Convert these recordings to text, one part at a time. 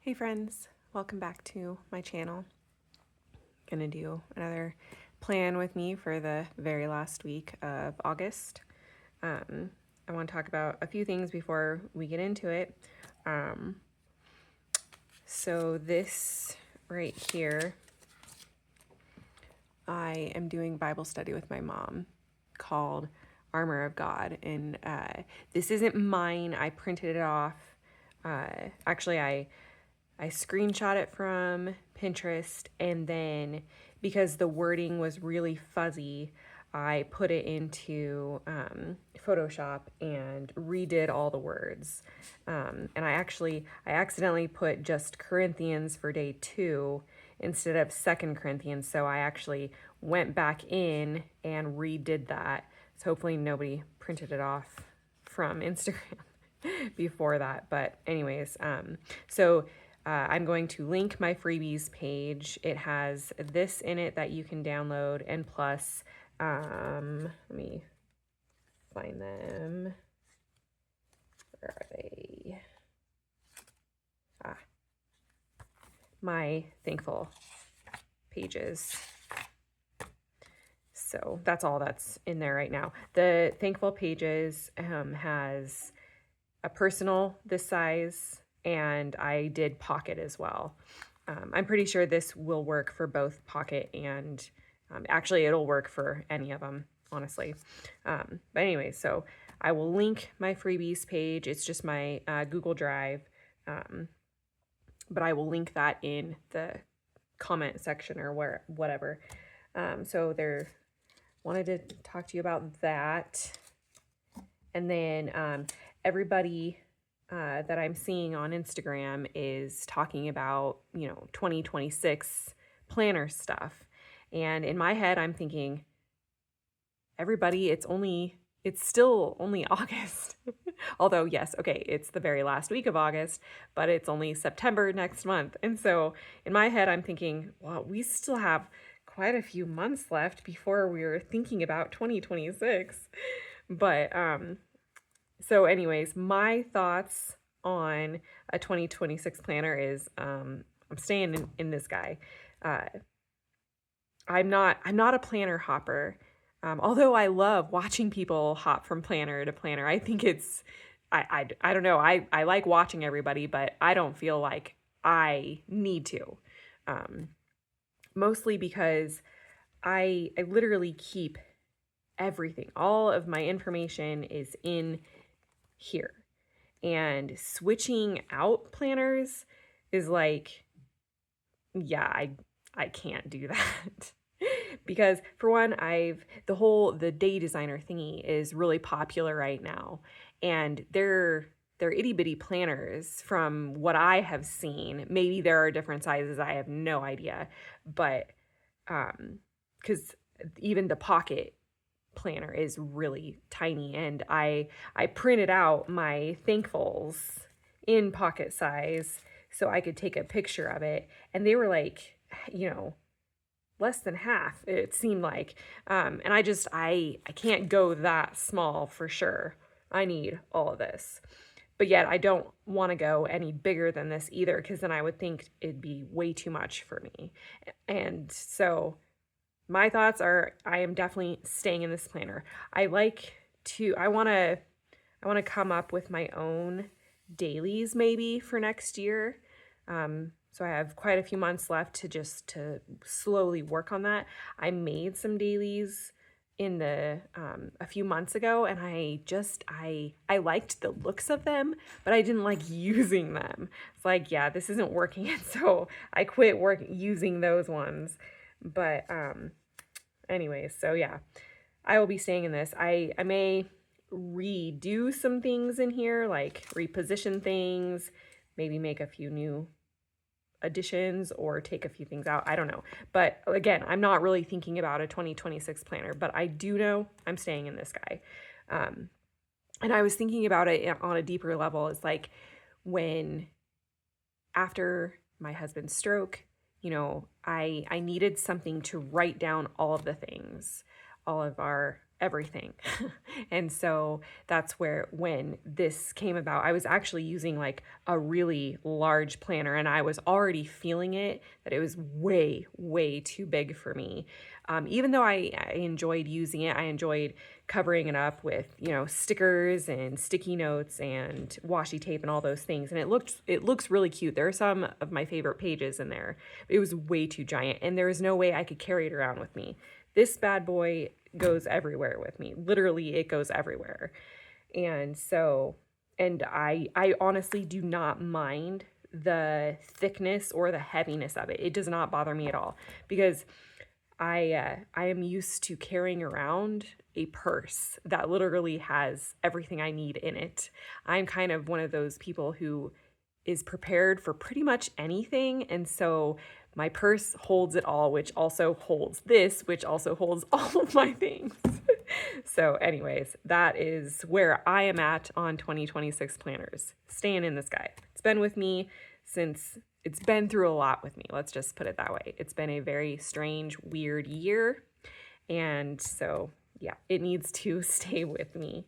Hey friends, welcome back to my channel. Gonna do another plan with me for the very last week of August. I want to talk about a few things before we get into it. So this right here, I am doing Bible study with my mom called Armor of God, and this isn't mine. I printed it off. Actually, I screenshot it from Pinterest, and then because the wording was really fuzzy, I put it into Photoshop and redid all the words. And I accidentally put just Corinthians for day 2 instead of 2 Corinthians. So I actually went back in and redid that. So hopefully nobody printed it off from Instagram before that. But anyways, I'm going to link my freebies page. It has this in it that you can download, and plus, let me find them. Where are they? My thankful pages. So that's all that's in there right now. The thankful pages has a personal this size, and I did pocket as well. I'm pretty sure this will work for both pocket and actually it'll work for any of them, honestly. But anyway, so I will link my freebies page. It's just my Google Drive, but I will link that in the comment section or whatever. So there, wanted to talk to you about that. And then everybody that I'm seeing on Instagram is talking about, 2026 planner stuff. And in my head, I'm thinking, everybody, it's still only August. Although, yes, okay, it's the very last week of August, but it's only September next month. And so in my head, I'm thinking, well, we still have quite a few months left before we're thinking about 2026. But, so anyways, my thoughts on a 2026 planner is, I'm staying in this guy. I'm not a planner hopper. Although I love watching people hop from planner to planner. I think I don't know. I like watching everybody, but I don't feel like I need to. Mostly because I literally keep everything. All of my information is in here. And switching out planners is like, yeah, I can't do that. Because for one, the day designer thingy is really popular right now, and they're itty bitty planners from what I have seen. Maybe there are different sizes, I have no idea, but because even the pocket planner is really tiny, and I printed out my thankfuls in pocket size so I could take a picture of it, and they were like, less than half, it seemed like. And I can't go that small for sure. I need all of this. But yet I don't want to go any bigger than this either, because then I would think it'd be way too much for me. And so my thoughts are, I am definitely staying in this planner. I want to come up with my own dailies maybe for next year. So I have quite a few months left to slowly work on that. I made some dailies in a few months ago, and I liked the looks of them, but I didn't like using them. It's like, yeah, this isn't working. And so I quit using those ones. But anyways, so yeah, I will be staying in this. I may redo some things in here, like reposition things, maybe make a few new additions or take a few things out. I don't know. But again, I'm not really thinking about a 2026 planner, but I do know I'm staying in this guy. And I was thinking about it on a deeper level. It's like when, after my husband's stroke, I needed something to write down all of the things, all of our everything. And so that's where, when this came about, I was actually using like a really large planner, and I was already feeling it, that it was way, way too big for me. Even though I enjoyed using it, I enjoyed covering it up with, stickers and sticky notes and washi tape and all those things. And it looks really cute. There are some of my favorite pages in there. It was way too giant, and there was no way I could carry it around with me. This bad boy goes everywhere with me. Literally, it goes everywhere. And so, and I honestly do not mind the thickness or the heaviness of it. It does not bother me at all, because I am used to carrying around a purse that literally has everything I need in it. I'm kind of one of those people who is prepared for pretty much anything, and so my purse holds it all, which also holds this, which also holds all of my things. So anyways, that is where I am at on 2026 planners. Staying in the sky. It's been with me since, it's been through a lot with me. Let's just put it that way. It's been a very strange, weird year. And so, yeah, it needs to stay with me.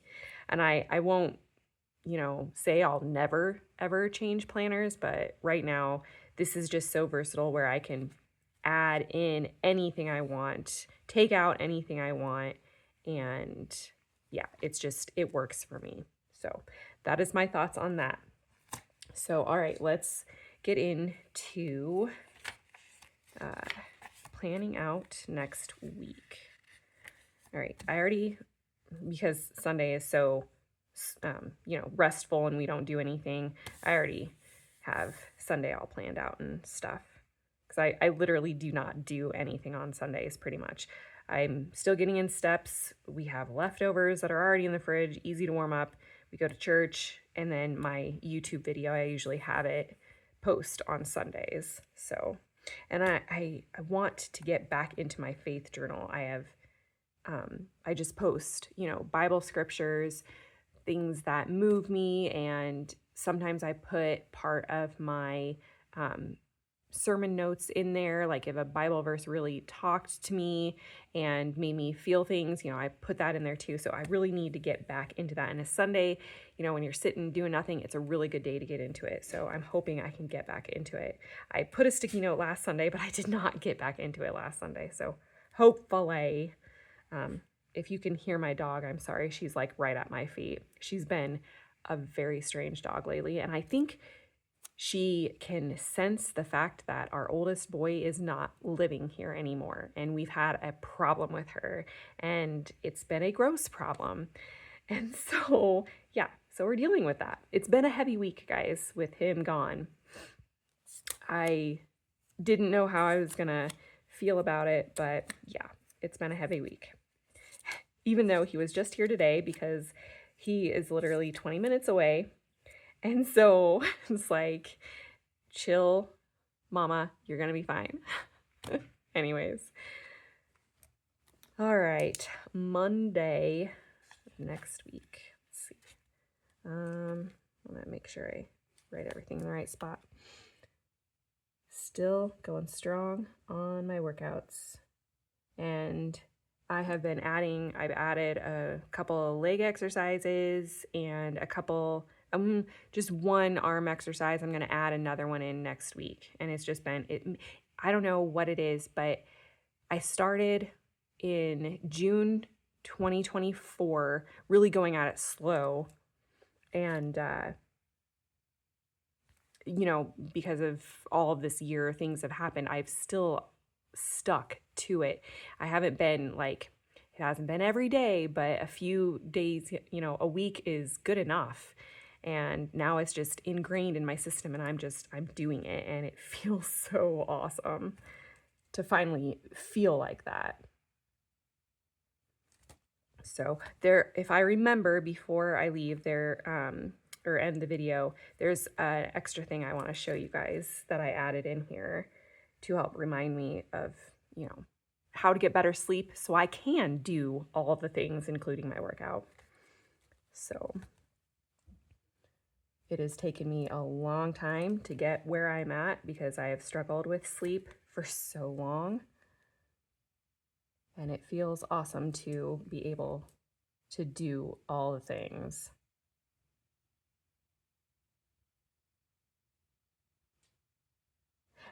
And I won't, say I'll never, ever change planners, but right now, this is just so versatile where I can add in anything I want, take out anything I want, and yeah, it works for me. So that is my thoughts on that. So, all right, let's get into planning out next week. All right, because Sunday is so, restful and we don't do anything, I already have Sunday all planned out and stuff. Because I literally do not do anything on Sundays pretty much. I'm still getting in steps. We have leftovers that are already in the fridge, easy to warm up. We go to church, and then my YouTube video, I usually have it post on Sundays. So, and I want to get back into my faith journal. I just post, Bible scriptures, things that move me, and sometimes I put part of my sermon notes in there, like if a Bible verse really talked to me and made me feel things, I put that in there too. So I really need to get back into that. And a Sunday, when you're sitting doing nothing, it's a really good day to get into it. So I'm hoping I can get back into it. I put a sticky note last Sunday, but I did not get back into it last Sunday. So hopefully, if you can hear my dog, I'm sorry. She's like right at my feet. She's been a very strange dog lately. And I think she can sense the fact that our oldest boy is not living here anymore. And we've had a problem with her. And it's been a gross problem. And so, yeah, so we're dealing with that. It's been a heavy week, guys, with him gone. I didn't know how I was going to feel about it, but yeah, it's been a heavy week. Even though he was just here today, because he is literally 20 minutes away. And so it's like, chill, mama, you're going to be fine. Anyways. All right. Monday next week. Let's see. I'm going to make sure I write everything in the right spot. Still going strong on my workouts. And I've added a couple of leg exercises and a couple, just one arm exercise. I'm going to add another one in next week. And it's just been, I don't know what it is, but I started in June 2024, really going at it slow. And, because of all of this year, things have happened. I've still stuck to it. I haven't been it hasn't been every day, but a few days, a week is good enough. And now it's just ingrained in my system, and I'm doing it, and it feels so awesome to finally feel like that. So if I remember before I leave or end the video, there's an extra thing I want to show you guys that I added in here to help remind me of, how to get better sleep so I can do all of the things, including my workout. So it has taken me a long time to get where I'm at because I have struggled with sleep for so long. And it feels awesome to be able to do all the things.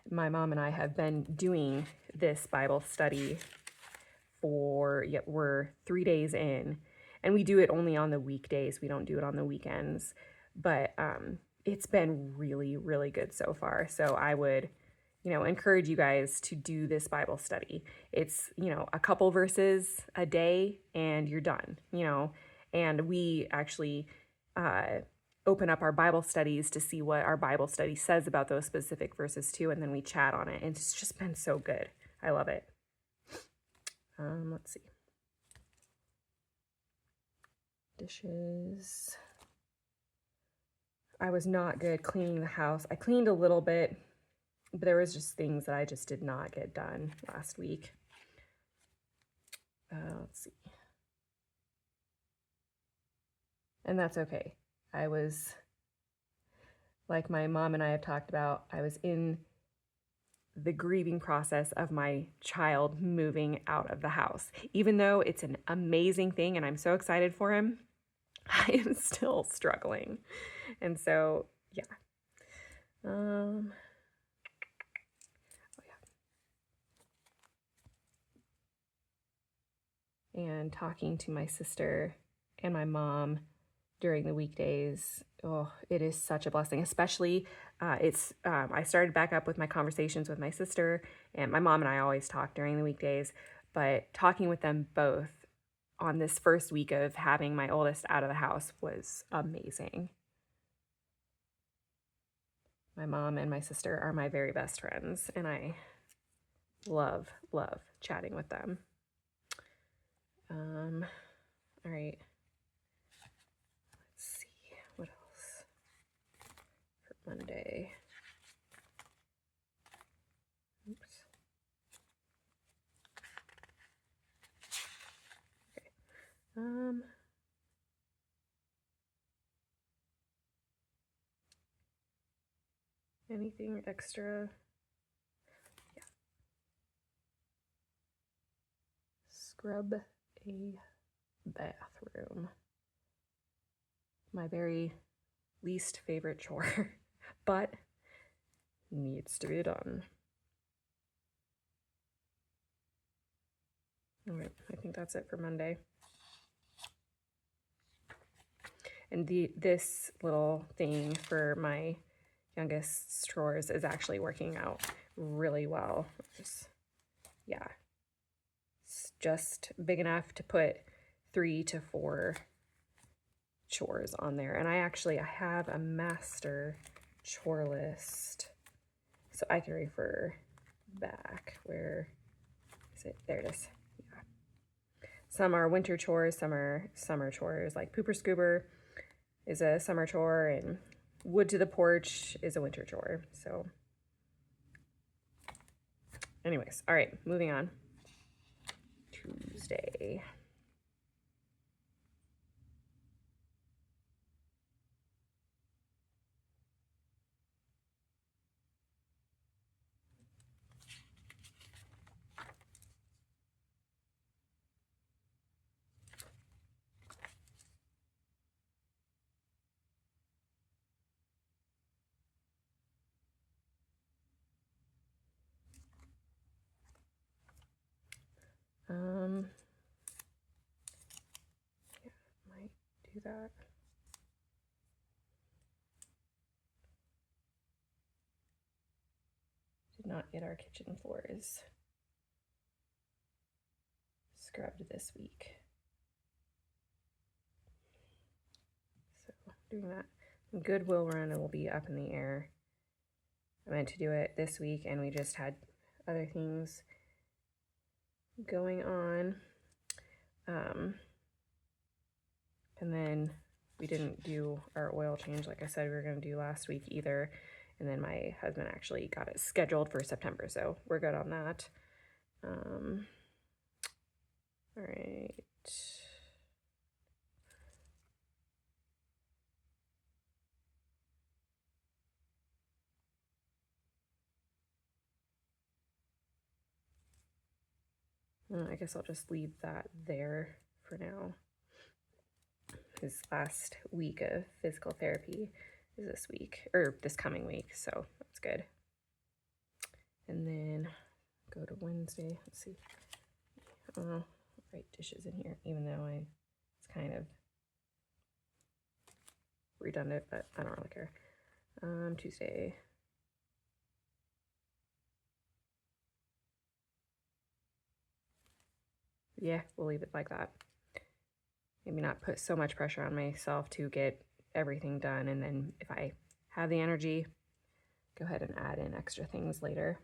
My mom and I have been doing this Bible study we're 3 days in, and we do it only on the weekdays. We don't do it on the weekends, but it's been really, really good so far. So I would, encourage you guys to do this Bible study. It's, a couple verses a day and you're done, and we actually open up our Bible studies to see what our Bible study says about those specific verses too, and then we chat on it. And it's just been so good. I love it. Let's see. Dishes. I was not good cleaning the house. I cleaned a little bit, but there was just things that I just did not get done last week. Let's see. And that's okay. I was, like my mom and I have talked about, I was in the grieving process of my child moving out of the house. Even though it's an amazing thing and I'm so excited for him, I am still struggling. And so, yeah. Oh, yeah. And talking to my sister and my mom during the weekdays, oh, it is such a blessing. Especially, I started back up with my conversations with my sister, and my mom and I always talk during the weekdays, but talking with them both on this first week of having my oldest out of the house was amazing. My mom and my sister are my very best friends, and I love chatting with them. All right. Let's see, what else for Monday? Oops. Okay. Anything extra? Yeah. Scrub a bathroom. My very least favorite chore, but needs to be done. All right, I think that's it for Monday. And this little thing for my youngest chores is actually working out really well. Yeah, it's just big enough to put 3 to 4 chores on there. And I have a master chore list, so I can refer back. Where is it? There it is. Yeah. Some are winter chores, some are summer chores, like pooper scooper is a summer chore, and wood to the porch is a winter chore. So anyways, all right, moving on. Tuesday. Yeah, might do that. Did not get our kitchen floors scrubbed this week. So doing that. Goodwill run will be up in the air. I meant to do it this week, and we just had other things going on. And then we didn't do our oil change like I said we were going to do last week either. And then my husband actually got it scheduled for September, so we're good on that. All right. I guess I'll just leave that there for now. His last week of physical therapy is this week, or this coming week, so that's good. And then go to Wednesday. Let's see. Write dishes in here, even though it's kind of redundant, but I don't really care. Tuesday. Yeah, we'll leave it like that. Maybe not put so much pressure on myself to get everything done, and then if I have the energy, go ahead and add in extra things later.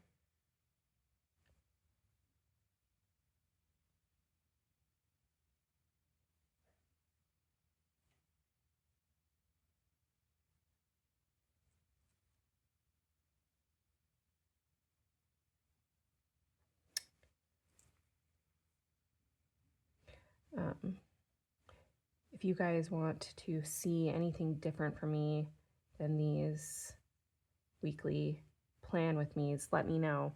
If you guys want to see anything different from me than these weekly plan with me's, let me know.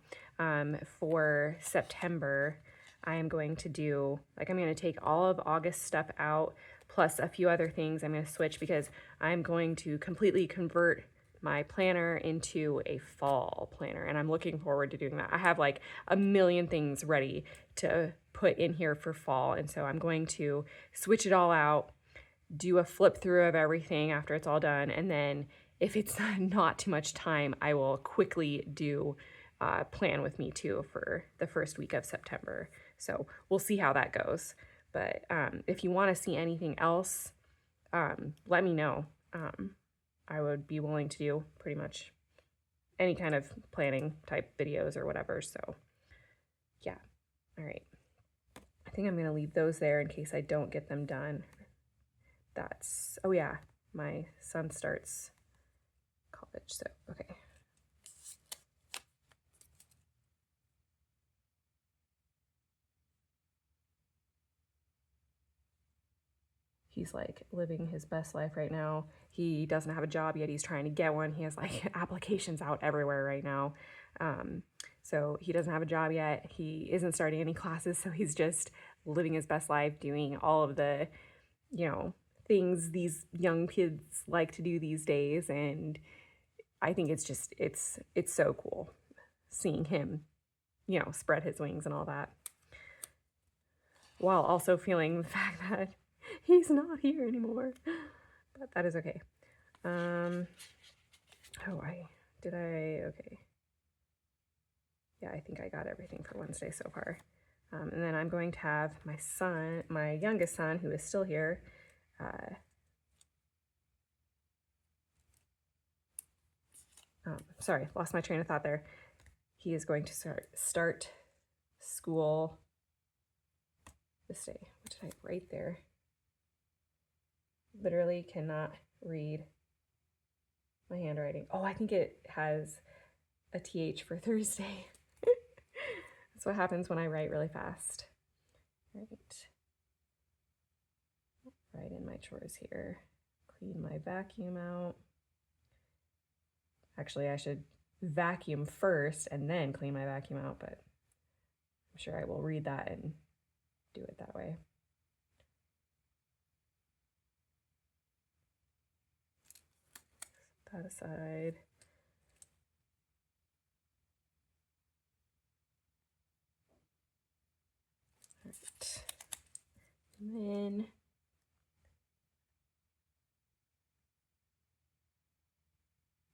For September, I am going to do, like, I'm going to take all of August stuff out, plus a few other things I'm going to switch, because I'm going to completely convert my planner into a fall planner, and I'm looking forward to doing that. I have like a million things ready to put in here for fall, and so I'm going to switch it all out, do a flip through of everything after it's all done, and then if it's not too much time, I will quickly do plan with me too for the first week of September. So we'll see how that goes. But if you want to see anything else, let me know. I would be willing to do pretty much any kind of planning type videos or whatever. So yeah, all right. I think I'm going to leave those there in case I don't get them done. Oh yeah, my son starts college, so okay. He's like living his best life right now. He doesn't have a job yet. He's trying to get one. He has like applications out everywhere right now. So he doesn't have a job yet. He isn't starting any classes. So he's just living his best life, doing all of the, things these young kids like to do these days. And I think it's just, it's so cool seeing him, spread his wings and all that, while also feeling the fact that he's not here anymore, but that is okay. Okay. Yeah, I think I got everything for Wednesday so far. And then I'm going to have my youngest son, who is still here. Sorry, lost my train of thought there. He is going to start school this day. What did I write there? Literally cannot read my handwriting. Oh, I think it has a TH for Thursday. That's what happens when I write really fast. Right. Write in my chores here. Clean my vacuum out. Actually, I should vacuum first and then clean my vacuum out, but I'm sure I will read that and do it that way. Set that aside. All right. And then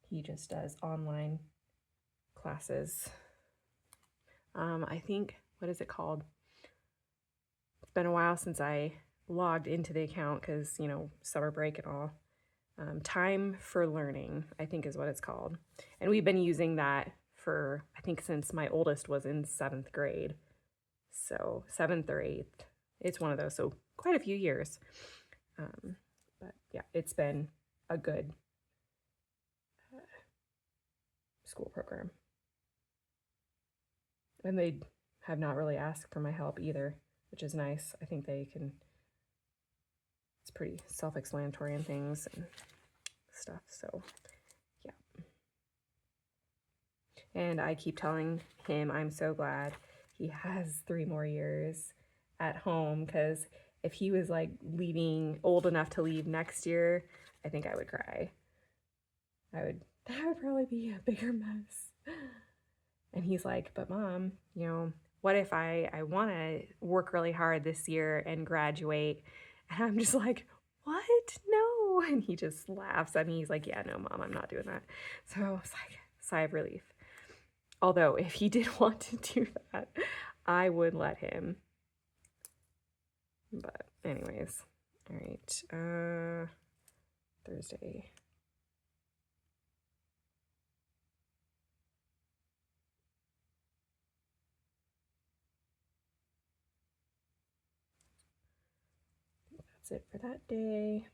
he just does online classes. I think, what is it called? It's been a while since I logged into the account because, summer break and all. Time for Learning, I think is what it's called. And we've been using that for, I think, since my oldest was in 7th grade. So 7th or 8th. It's one of those, so quite a few years. But yeah, it's been a good school program. And they have not really asked for my help either, which is nice. I think it's pretty self-explanatory and things and stuff, so yeah. And I keep telling him I'm so glad he has 3 more years at home, because if he was like leaving, old enough to leave next year, I think I would cry. That would probably be a bigger mess. And he's like, but Mom, you know, what if I want to work really hard this year and graduate? And I'm just like, what? No. And he just laughs at me. He's like, yeah, no, Mom, I'm not doing that. So I was like, sigh of relief. Although if he did want to do that, I would let him. But anyways, all right. Thursday. That's it for that day.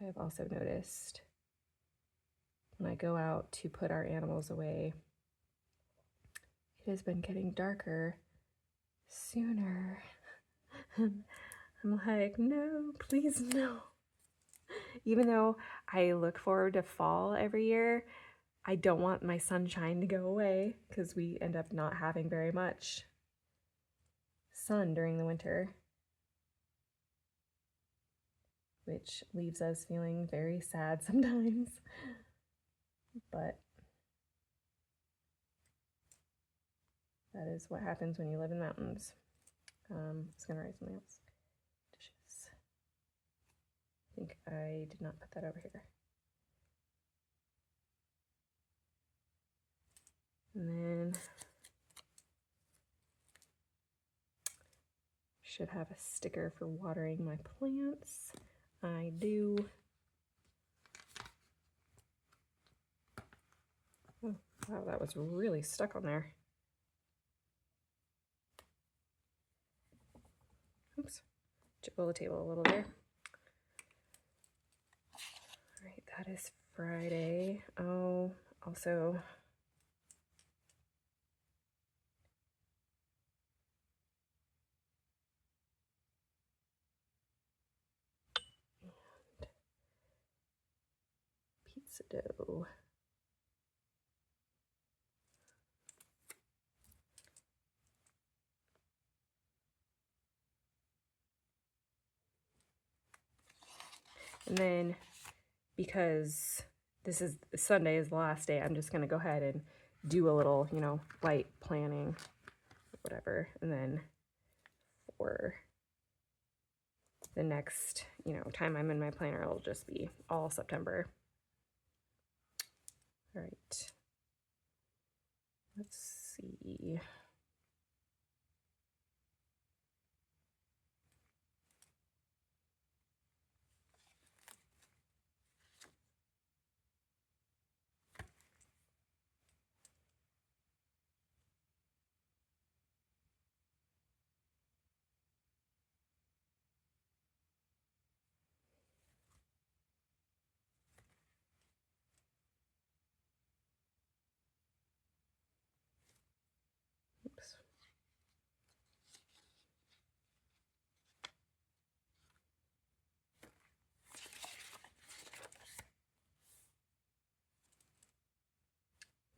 I have also noticed when I go out to put our animals away, it has been getting darker sooner. I'm like, no, please no. Even though I look forward to fall every year, I don't want my sunshine to go away, because we end up not having very much sun during the winter, which leaves us feeling very sad sometimes. But that is what happens when you live in the mountains. I was gonna write something else. Dishes. I think I did not put that over here. And then should have a sticker for watering my plants. I do. Oh, wow, that was really stuck on there. Oops, jiggle the table a little there. All right, that is Friday. Oh, also, pizza dough. And then, because this is Sunday is the last day, I'm just gonna go ahead and do a little, you know, light planning, whatever. And then for the next, you know, time I'm in my planner, it'll just be all September. All right. Let's see. Oops.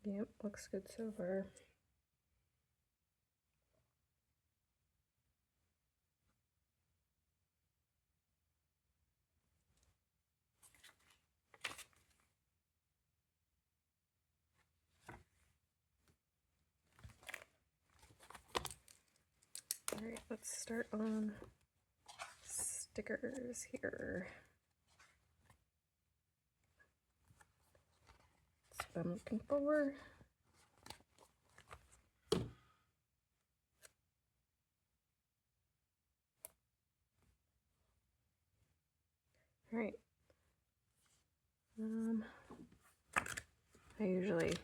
Yep, looks good so far. All right, let's start on stickers here. That's what I'm looking for. All right. I usually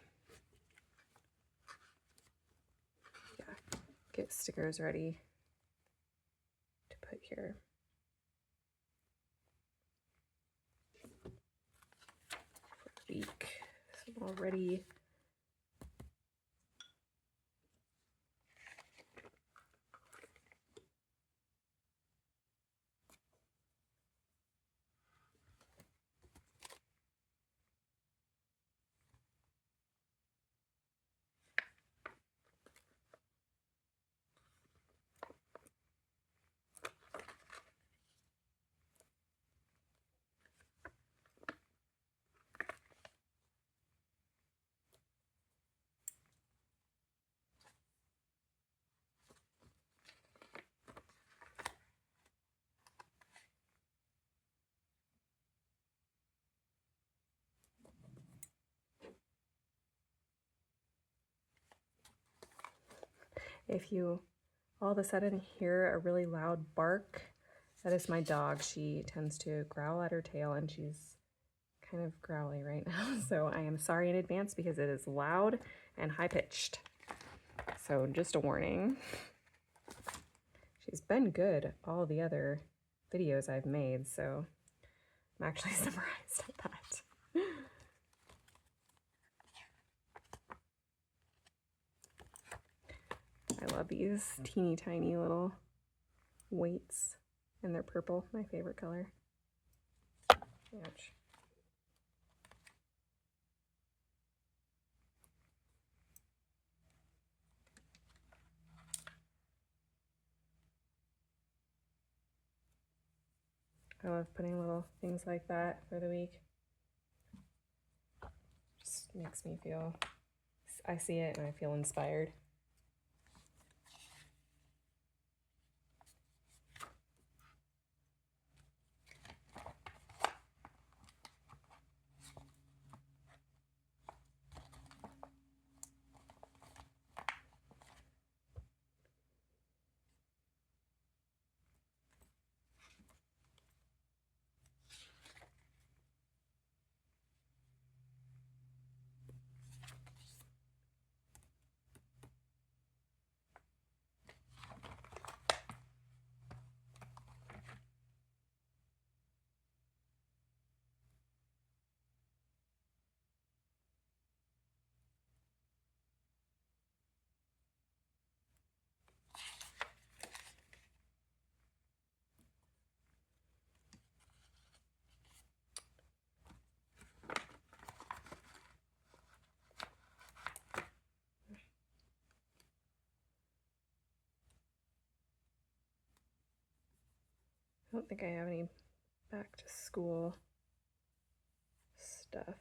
get stickers ready to put here. For the week. So I'm all ready If you all of a sudden hear a really loud bark, that is my dog. She tends to growl at her tail, and she's kind of growly right now. So I am sorry in advance because it is loud and high-pitched. So just a warning. She's been good all the other videos I've made, so I'm actually surprised at that. I love these teeny tiny little weights, and they're purple, my favorite color. Ouch. I love putting little things like that for the week. Just makes me feel, I see it and I feel inspired. I don't think I have any back to school stuff,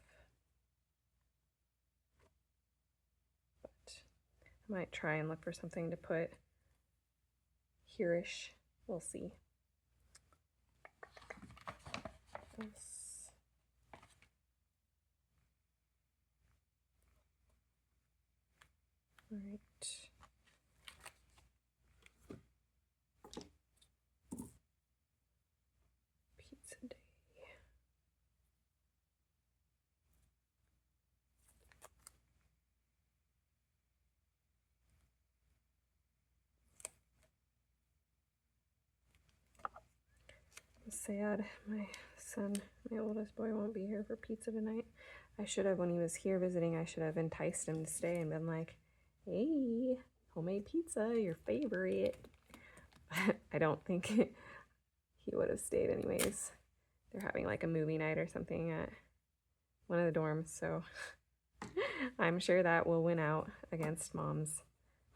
but I might try and look for something to put here-ish. We'll see. All right. Pizza day. Sad, my son, my oldest boy, won't be here for pizza tonight. I should have, when he was here visiting, I should have enticed him to stay and been like, hey, homemade pizza, your favorite. But I don't think he would have stayed anyways. They're having like a movie night or something at one of the dorms, so I'm sure that will win out against Mom's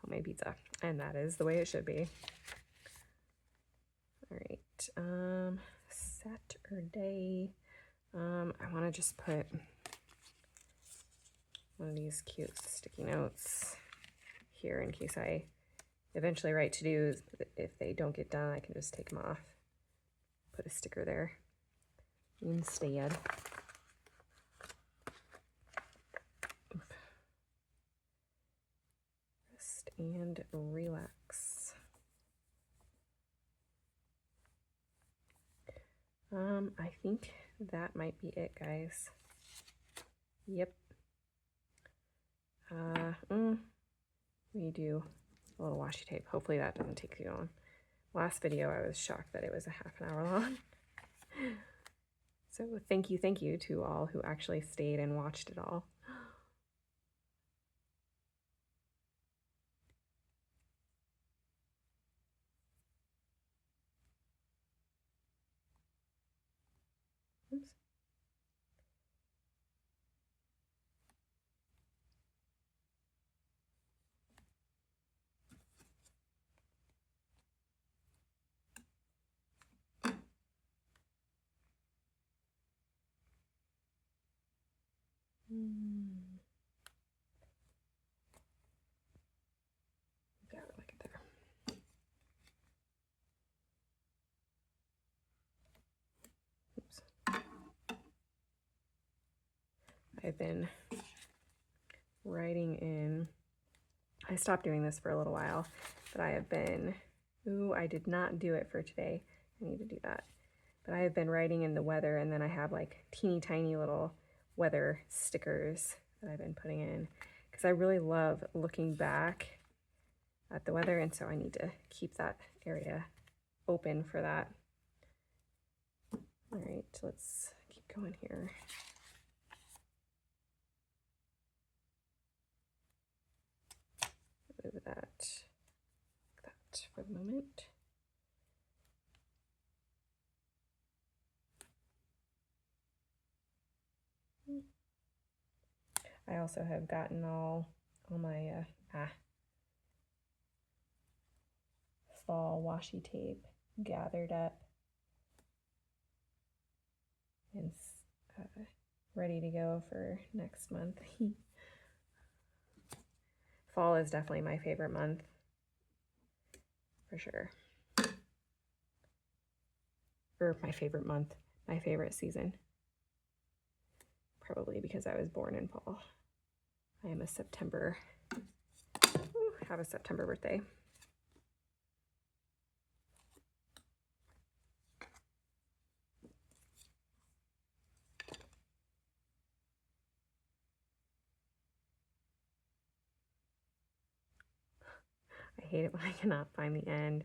homemade pizza, and that is the way it should be. All right, Saturday, I want to just put one of these cute sticky notes here in case I eventually write to-dos. If they don't get done, I can just take them off, put a sticker there instead. Rest and relax. I think that might be it, guys. Yep. We do a little washi tape. Hopefully that doesn't take too long. Last video, I was shocked that it was a half an hour long. So thank you to all who actually stayed and watched it all. Oops. Got it like it there. Oops. I've been writing in, I stopped doing this for a little while, but I have been, ooh, I did not do it for today. I need to do that. But I have been writing in the weather, and then I have like teeny tiny little weather stickers that I've been putting in because I really love looking back at the weather, and so I need to keep that area open for that. All right, let's keep going here. Move that for the moment. I also have gotten all my fall washi tape gathered up and ready to go for next month. Fall is definitely my favorite month, for sure. Or my favorite month, my favorite season. Probably because I was born in fall. I am a September, have a September birthday. I hate it when I cannot find the end.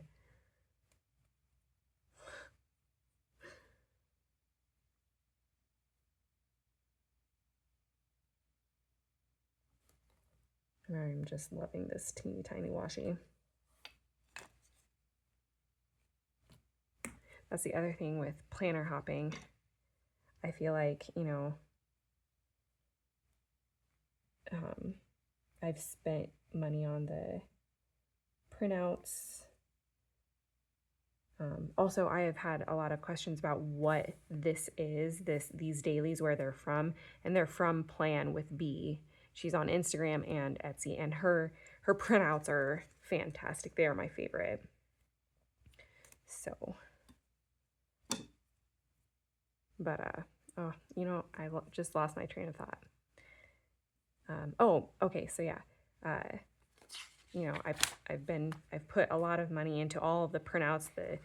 I'm just loving this teeny tiny washi. That's the other thing with planner hopping. I feel like, you know, I've spent money on the printouts. Also, I have had a lot of questions about what this is, these dailies, where they're from, and they're from Plan with B. She's on Instagram and Etsy, and her printouts are fantastic. They are my favorite. So, but oh, you know, I just lost my train of thought. Oh, okay, so yeah, you know, I've put a lot of money into all of the printouts, the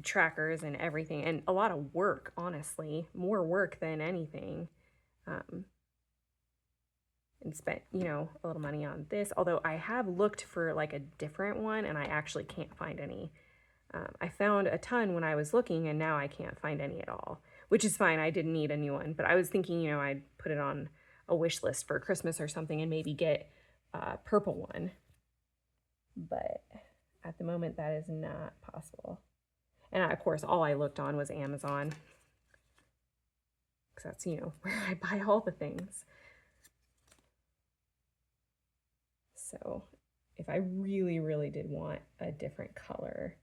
trackers and everything, and a lot of work, honestly, more work than anything. And spent, you know, a little money on this, although I have looked for like a different one and I actually can't find any. I found a ton when I was looking, and now I can't find any at all, which is fine. I didn't need a new one, but I was thinking, you know, I'd put it on a wish list for Christmas or something and maybe get a purple one. But at the moment, that is not possible. And of course, all I looked on was Amazon, because that's, you know, where I buy all the things. So if I really, really did want a different color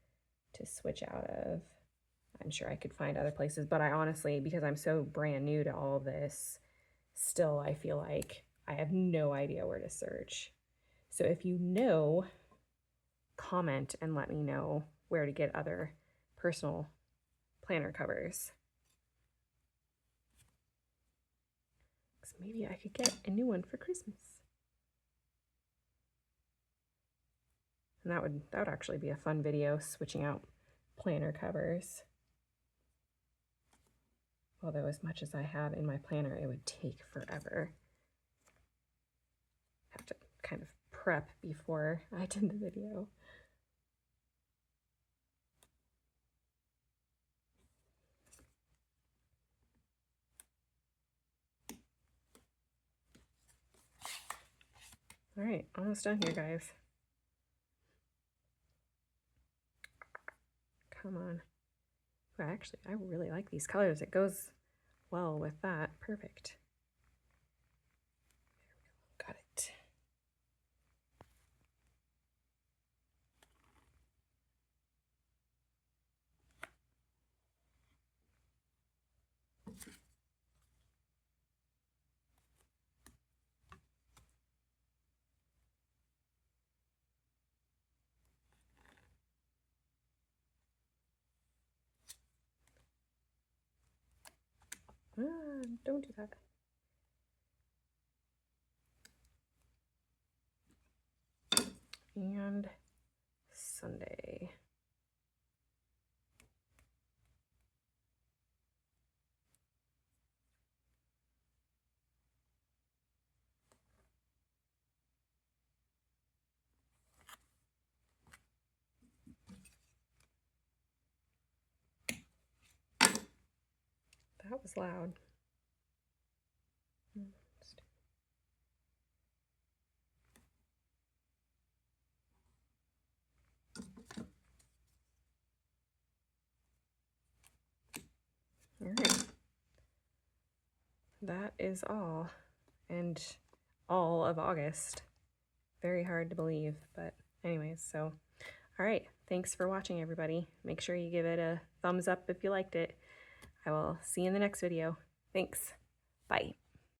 to switch out of, I'm sure I could find other places. But I honestly, because I'm so brand new to all this, still I feel like I have no idea where to search. So if you know, comment and let me know where to get other personal planner covers. So maybe I could get a new one for Christmas. And that would actually be a fun video, switching out planner covers. Although as much as I have in my planner, it would take forever. Have to kind of prep before I did the video. All right, almost done here, guys. Come on. Well, actually, I really like these colors. It goes well with that. Perfect. There we go. Got it. Don't do that. and Sunday. That was loud. All right. That is all, and all of August. Very hard to believe, but anyways, so all right. Thanks for watching, everybody. Make sure you give it a thumbs up if you liked it. I will see you in the next video. Thanks. Bye.